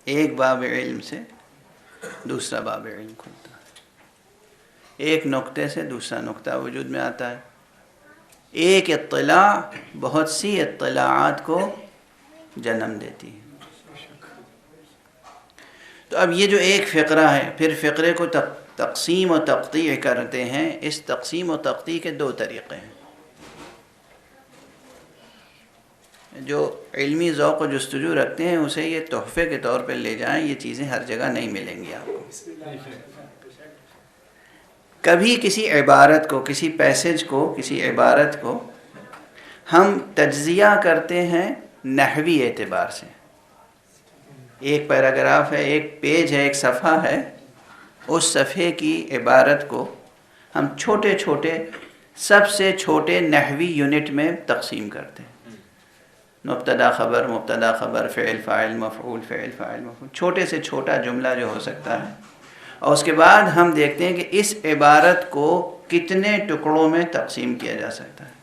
ایک باب علم سے دوسرا باب علم کھلتا ہے، ایک نقطے سے دوسرا نقطہ وجود میں آتا ہے، ایک اطلاع بہت سی اطلاعات کو جنم دیتی ہے۔ تو اب یہ جو ایک فقرہ ہے، پھر فقرے کو تقسیم و تقطیع کرتے ہیں۔ اس تقسیم و تقطیع کے دو طریقے ہیں۔ جو علمی ذوق و جستجو رکھتے ہیں اسے یہ تحفے کے طور پہ لے جائیں، یہ چیزیں ہر جگہ نہیں ملیں گی آپ کو۔ کبھی کسی عبارت کو، کسی پیسج کو، کسی عبارت کو ہم تجزیہ کرتے ہیں نحوی اعتبار سے۔ ایک پیراگراف ہے، ایک پیج ہے، ایک صفحہ ہے، اس صفحے کی عبارت کو ہم چھوٹے چھوٹے، سب سے چھوٹے نحوی یونٹ میں تقسیم کرتے ہیں۔ مبتدا خبر، فعل فاعل مفعول، فعل فاعل مفعول، چھوٹے سے چھوٹا جملہ جو ہو سکتا ہے، اور اس کے بعد ہم دیکھتے ہیں کہ اس عبارت کو کتنے ٹکڑوں میں تقسیم کیا جا سکتا ہے۔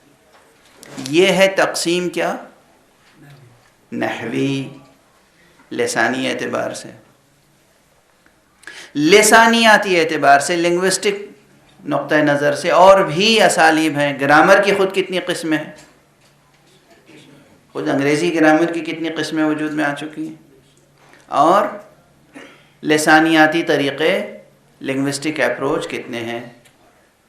یہ ہے تقسیم کیا؟ نحوی، لسانی اعتبار سے۔ لسانیاتی اعتبار سے، لنگوسٹک نقطہ نظر سے اور بھی اسالیب ہیں۔ گرامر کی خود کتنی قسمیں ہیں، خود انگریزی گرامر کی کتنی قسمیں وجود میں آ چکی ہیں، اور لسانیاتی طریقے، لنگوسٹک اپروچ کتنے ہیں۔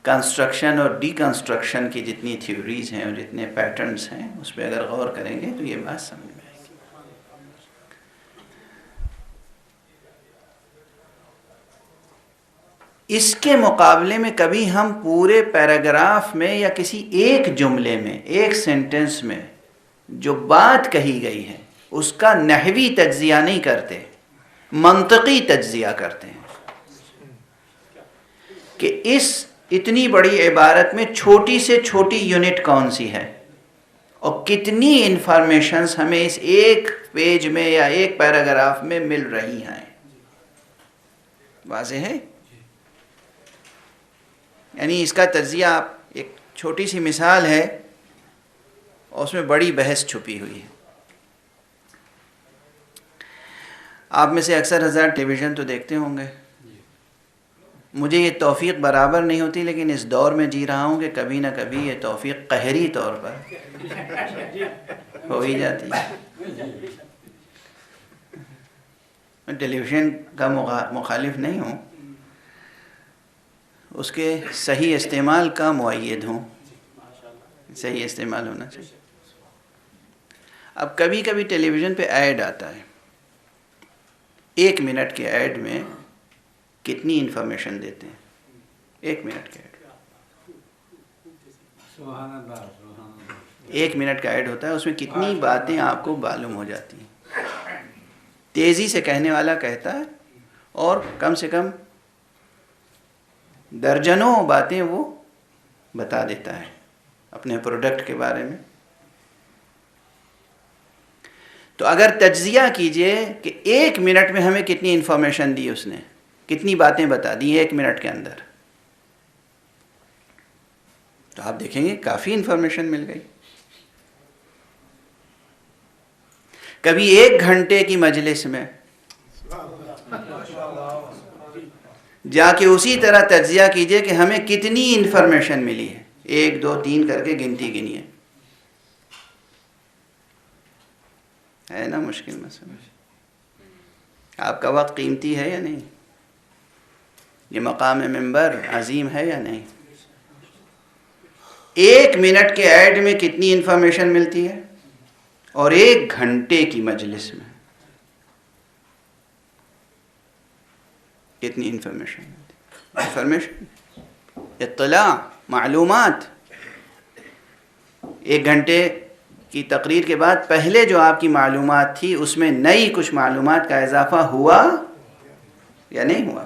کنسٹرکشن اور ڈی کنسٹرکشن کی جتنی تھیوریز ہیں اور جتنے پیٹرنز ہیں، اس پہ اگر غور کریں گے تو یہ بات سمجھ میں آئے گی۔ اس کے مقابلے میں کبھی ہم پورے پیراگراف میں یا کسی ایک جملے میں، ایک سینٹنس میں جو بات کہی گئی ہے اس کا نحوی تجزیہ نہیں کرتے، منطقی تجزیہ کرتے ہیں کہ اس اتنی بڑی عبارت میں چھوٹی سے چھوٹی یونٹ کون سی ہے اور کتنی انفارمیشنز ہمیں اس ایک پیج میں یا ایک پیراگراف میں مل رہی ہیں۔ واضح ہے؟ یعنی اس کا تجزیہ، ایک چھوٹی سی مثال ہے اور اس میں بڑی بحث چھپی ہوئی ہے۔ آپ میں سے اکثر حضرات ٹیلی ویژن تو دیکھتے ہوں گے۔ مجھے یہ توفیق برابر نہیں ہوتی، لیکن اس دور میں جی رہا ہوں کہ کبھی نہ کبھی یہ توفیق قہری طور پر ہو ہی جاتی ہے۔ میں ٹیلی ویژن کا مخالف نہیں ہوں، اس کے صحیح استعمال کا مؤید ہوں، صحیح استعمال ہونا چاہیے۔ اب کبھی کبھی ٹیلی ویژن پہ ایڈ آتا ہے، 1 منٹ کے ایڈ میں کتنی انفارمیشن دیتے ہیں؟ 1 منٹ کا ایڈ، 1 منٹ کا ایڈ ہوتا ہے، اس میں کتنی باتیں آپ کو معلوم ہو جاتی ہیں۔ تیزی سے کہنے والا کہتا ہے اور کم سے کم درجنوں باتیں وہ بتا دیتا ہے اپنے پروڈکٹ کے بارے میں۔ تو اگر تجزیہ کیجئے کہ 1 منٹ میں ہمیں کتنی انفارمیشن دی، اس نے کتنی باتیں بتا دی 1 منٹ کے اندر، تو آپ دیکھیں گے کافی انفارمیشن مل گئی۔ کبھی 1 گھنٹے کی مجلس میں جا کے اسی طرح تجزیہ کیجئے کہ ہمیں کتنی انفارمیشن ملی ہے، 1 2 3 کر کے گنتی گنیے۔ ہے نا مشکل مسئلہ؟ آپ کا وقت قیمتی ہے یا نہیں؟ یہ مقام منبر عظیم ہے یا نہیں؟ 1 منٹ کے ایڈ میں کتنی انفارمیشن ملتی ہے اور 1 گھنٹے کی مجلس میں کتنی انفارمیشن ملتی ہے؟ انفارمیشن، اطلاع، معلومات۔ 1 گھنٹے کی تقریر کے بعد پہلے جو آپ کی معلومات تھی اس میں نئی کچھ معلومات کا اضافہ ہوا یا نہیں ہوا؟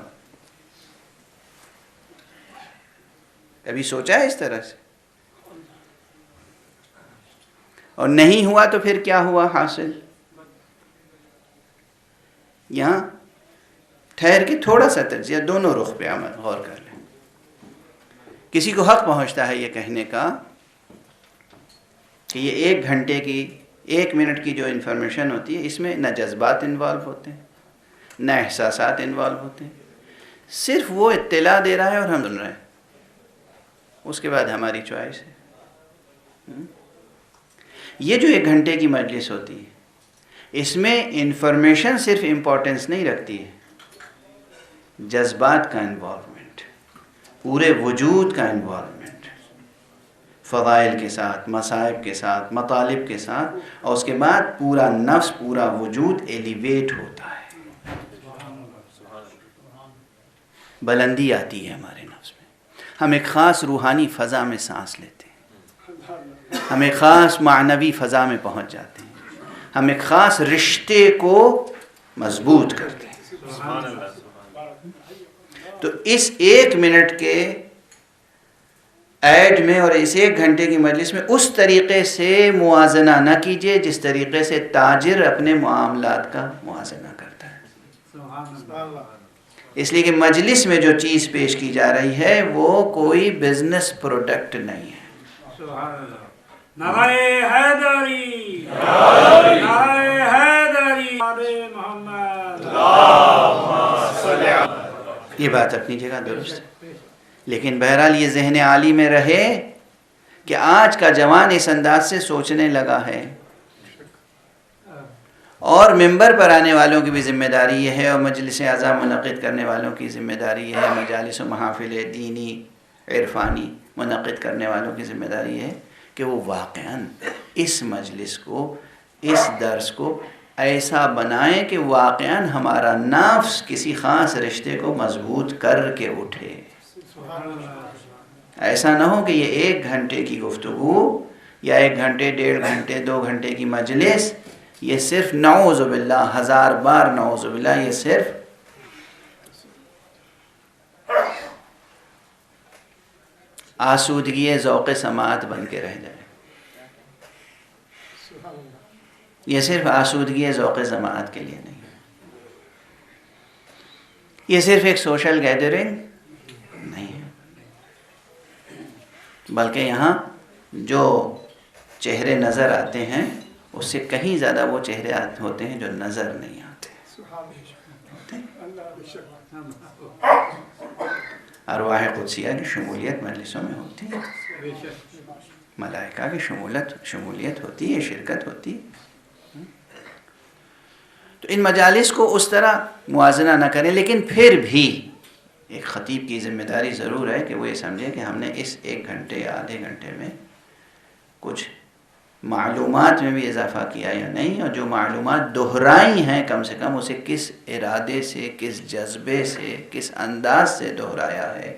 کبھی سوچا ہے اس طرح سے؟ اور نہیں ہوا تو پھر کیا ہوا حاصل؟ یہاں ٹھہر کے تھوڑا سا تجزیہ دونوں رخ پہ غور کر لیں۔ کسی کو حق پہنچتا ہے یہ کہنے کا کہ یہ 1 گھنٹے کی 1 منٹ کی جو انفارمیشن ہوتی ہے اس میں نہ جذبات انوالو ہوتے ہیں نہ احساسات انوالو ہوتے ہیں، صرف وہ اطلاع دے رہا ہے اور ہم سن رہے ہیں، اس کے بعد ہماری چوائس ہے۔ یہ جو 1 گھنٹے کی مجلس ہوتی ہے اس میں انفارمیشن صرف امپورٹنس نہیں رکھتی ہے، جذبات کا انوالومنٹ، پورے وجود کا انوالومنٹ، فضائل کے ساتھ، مصائب کے ساتھ، مطالب کے ساتھ، اور اس کے بعد پورا نفس، پورا وجود ایلیویٹ ہوتا ہے، بلندی آتی ہے ہمارے نفس میں، ہم ایک خاص روحانی فضا میں سانس لیتے ہیں، ہم ایک خاص معنوی فضا میں پہنچ جاتے ہیں، ہم ایک خاص رشتے کو مضبوط کرتے ہیں۔ تو اس 1 منٹ کے ایڈ میں اور اس 1 گھنٹے کی مجلس میں اس طریقے سے موازنہ نہ کیجیے جس طریقے سے تاجر اپنے معاملات کا موازنہ کرتا ہے، اس لیے کہ مجلس میں جو چیز پیش کی جا رہی ہے وہ کوئی بزنس پروڈکٹ نہیں ہے۔ نعرہ حیدری، نعرہ حیدری، محمد، یہ بات اپنی جگہ درست ہے، لیکن بہرحال یہ ذہن عالی میں رہے کہ آج کا جوان اس انداز سے سوچنے لگا ہے، اور ممبر پر آنے والوں کی بھی ذمہ داری یہ ہے، اور مجلس اعضاء منعقد کرنے والوں کی ذمہ داری یہ ہے، مجالس و محافل دینی عرفانی منعقد کرنے والوں کی ذمہ داری یہ ہے کہ وہ واقعاً اس مجلس کو، اس درس کو ایسا بنائیں کہ واقعاً ہمارا نفس کسی خاص رشتے کو مضبوط کر کے اٹھے۔ ایسا نہ ہو کہ یہ 1 گھنٹے کی گفتگو یا 1 گھنٹے، 1.5 گھنٹے، 2 گھنٹے کی مجلس، یہ صرف نعوذ باللہ، 1000 بار نعوذ باللہ، یہ صرف آسودگی ذوق سماعت بن کے رہ جائے، یہ صرف آسودگی ذوق سماعت کے لیے نہیں ہے، یہ صرف ایک سوشل گیدرنگ نہیں ہے، بلکہ یہاں جو چہرے نظر آتے ہیں اس سے کہیں زیادہ وہ چہرے ہوتے ہیں جو نظر نہیں آتے۔ ارواح قدسیہ کی شمولیت مجلسوں میں ہوتی ہے، ملائکہ کی شمولیت ہوتی ہے، شرکت ہوتی ہے۔ تو ان مجالس کو اس طرح موازنہ نہ کریں، لیکن پھر بھی ایک خطیب کی ذمہ داری ضرور ہے کہ وہ یہ سمجھے کہ ہم نے اس 1 گھنٹے یا آدھے گھنٹے میں کچھ معلومات میں بھی اضافہ کیا یا نہیں، اور جو معلومات دہرائی ہیں کم سے کم اسے کس ارادے سے، کس جذبے سے، کس انداز سے دہرایا ہے،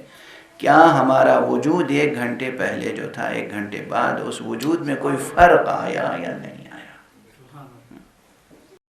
کیا ہمارا وجود 1 گھنٹے پہلے جو تھا 1 گھنٹے بعد اس وجود میں کوئی فرق آیا یا نہیں۔